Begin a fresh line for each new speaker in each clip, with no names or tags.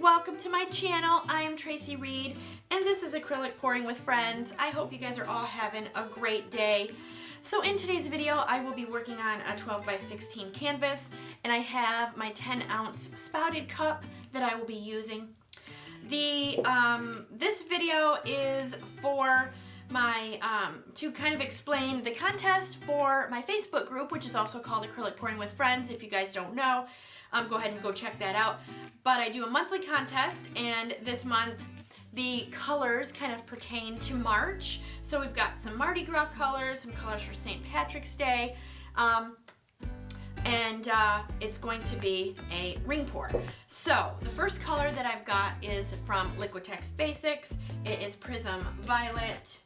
Welcome to my channel. I am Tracy Reed and this is Acrylic Pouring with Friends. I hope you guys are all having a great day. So in today's video I will be working on a 12x16 canvas and I have my 10-ounce spouted cup that I will be using. This video is for my to kind of explain the contest for my Facebook group, which is also called Acrylic Pouring with Friends. If you guys don't know, go ahead and go check that out. But I do a monthly contest, and this month the colors kind of pertain to March. So we've got some Mardi Gras colors, some colors for St. Patrick's Day, and it's going to be a ring pour. So the first color that I've got is from Liquitex Basics. It is Prism Violet.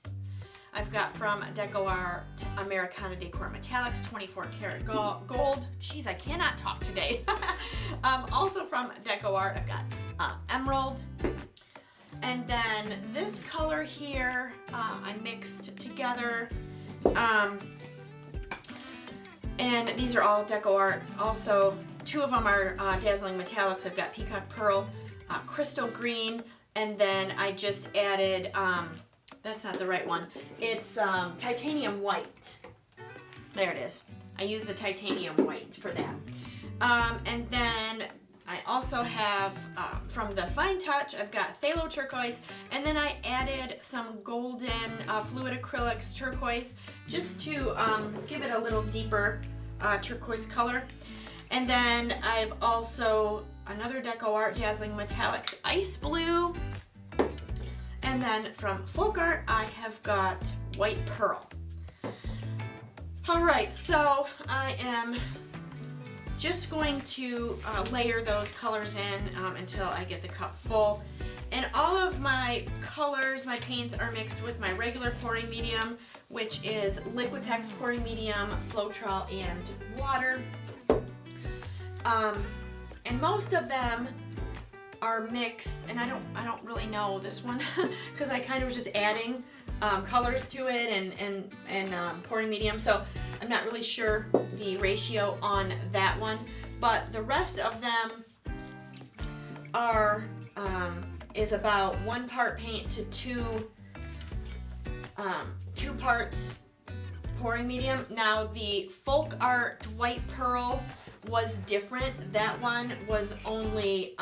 I've got from DecoArt Americana Decor Metallics 24 karat gold. Jeez, I cannot talk today. Also from DecoArt, I've got Emerald. And then this color here, I mixed together. And these are all DecoArt. Also, two of them are Dazzling Metallics. I've got Peacock Pearl, Crystal Green, and then I just added, that's not the right one. It's titanium white. There it is. I used the titanium white for that. And then I also have, from the Fine Touch, I've got Phthalo Turquoise, and then I added some golden fluid acrylics turquoise just to give it a little deeper turquoise color. And then I've also another DecoArt Dazzling Metallics Ice Blue. And then from FolkArt, I have got White Pearl. Alright, so I am just going to layer those colors in until I get the cup full. And all of my colors, my paints, are mixed with my regular pouring medium, which is Liquitex pouring medium, Floetrol, and water. And most of them are mixed, and I don't really know this one because I kind of was just adding colors to it and pouring medium, so I'm not really sure the ratio on that one. But the rest of them are is about 1 part paint to 2 parts pouring medium. Now the FolkArt White Pearl was different. That one was only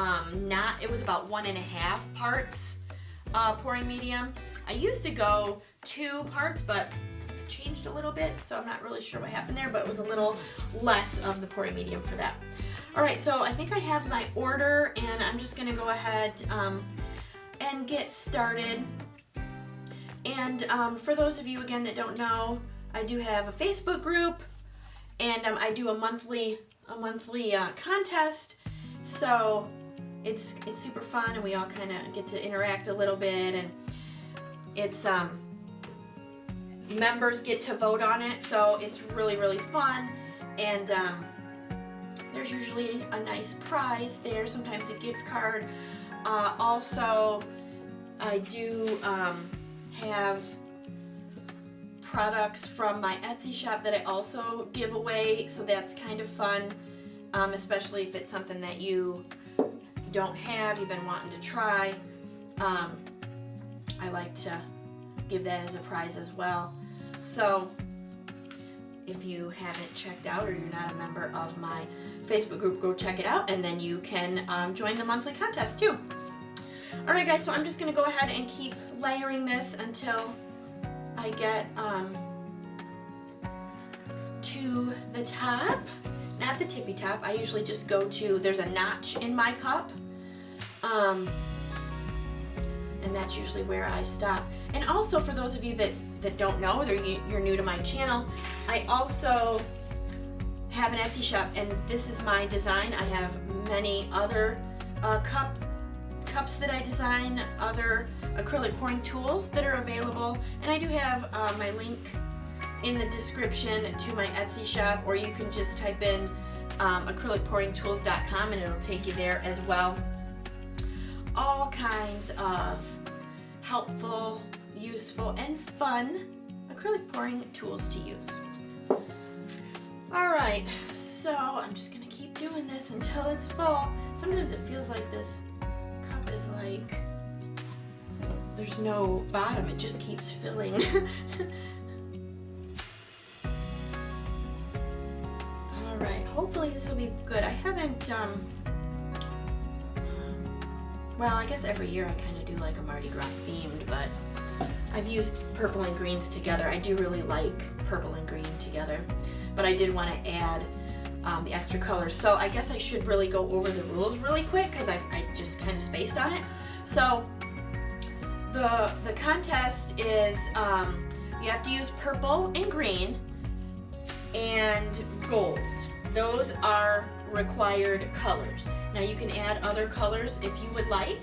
it was about 1.5 parts pouring medium. I used to go 2 parts, but it changed a little bit, so I'm not really sure what happened there, but it was a little less of the pouring medium for that. Alright, so I think I have my order, and I'm just going to go ahead and get started. And for those of you, again, that don't know, I do have a Facebook group, and I do a monthly contest, so it's super fun, and we all kind of get to interact a little bit, and it's members get to vote on it, so it's really fun. And there's usually a nice prize there, sometimes a gift card. Also, I do have products from my Etsy shop that I also give away, so that's kind of fun, especially if it's something that you don't have, you've been wanting to try. I like to give that as a prize as well. So if you haven't checked out, or you're not a member of my Facebook group, go check it out, and then you can join the monthly contest too. Alright guys, so I'm just going to go ahead and keep layering this until I get to the top, not the tippy top. I usually just go to, there's a notch in my cup, and that's usually where I stop. And also, for those of you that don't know, whether you're new to my channel, I also have an Etsy shop, and this is my design. I have many other cups that I design, other acrylic pouring tools that are available, and I do have my link in the description to my Etsy shop, or you can just type in acrylicpouringtools.com, and it'll take you there as well. All kinds of helpful, useful, and fun acrylic pouring tools to use. Alright, so I'm just going to keep doing this until it's full. Sometimes it feels like this cup is like there's no bottom, it just keeps filling. Alright, hopefully this will be good. I haven't, well, I guess every year I kind of do like a Mardi Gras themed, but I've used purple and greens together. I do really like purple and green together, but I did want to add the extra colors. So I guess I should really go over the rules really quick because I just kind of spaced on it. So the contest is you have to use purple and green and gold. Those are required colors. Now you can add other colors if you would like,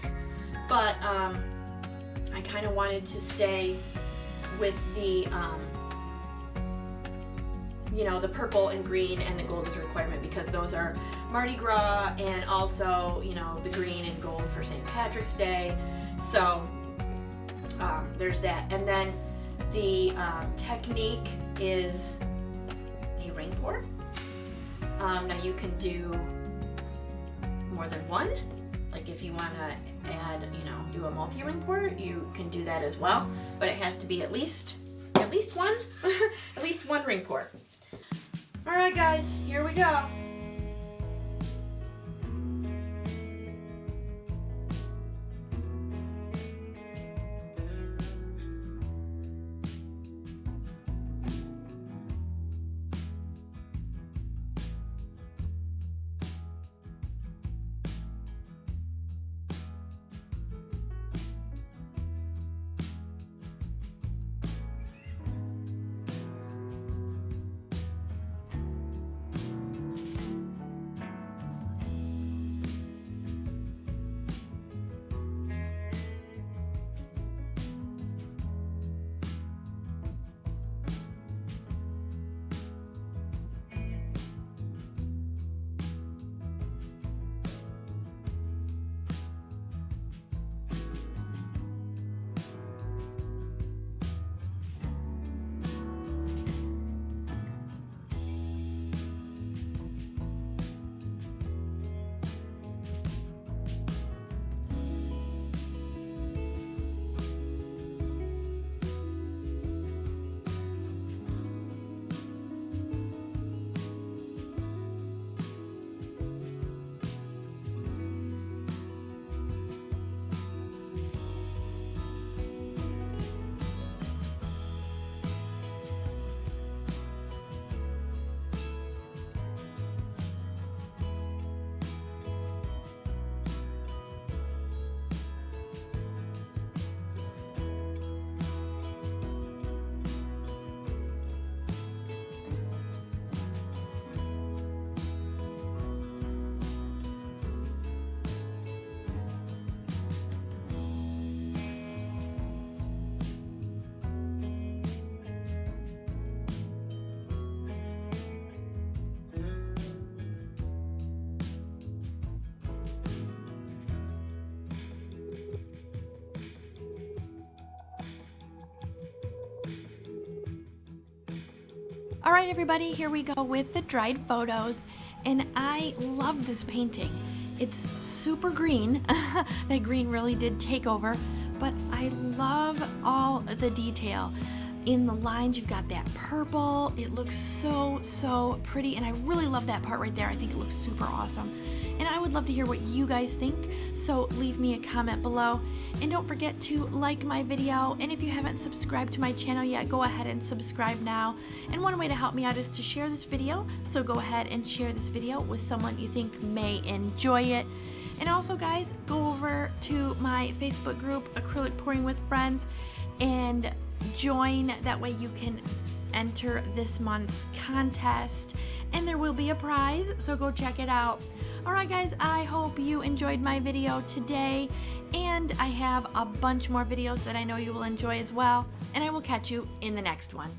but I kind of wanted to stay with the you know, the purple and green and the gold is a requirement because those are Mardi Gras, and also, you know, the green and gold for St. Patrick's Day. So there's that. And then the technique is a ring pour. Now you can do more than one. Like if you want to add, you know, do a multi-ring pour, you can do that as well. But it has to be at least one, at least one ring pour. All right, guys, here we go.
All right, everybody, here we go with the dried photos, and I love this painting. It's super green. That green really did take over, but I love all the detail. In the lines, you've got that purple. It looks so pretty, and I really love that part right there. I think it looks super awesome. And I would love to hear what you guys think, so leave me a comment below. And don't forget to like my video, and if you haven't subscribed to my channel yet, go ahead and subscribe now. And one way to help me out is to share this video, so go ahead and share this video with someone you think may enjoy it. And also, guys, go over to my Facebook group, Acrylic Pouring with Friends, and join. That way you can enter this month's contest, and there will be a prize, so go check it out. Alright guys, I hope you enjoyed my video today, and I have a bunch more videos that I know you will enjoy as well, and I will catch you in the next one.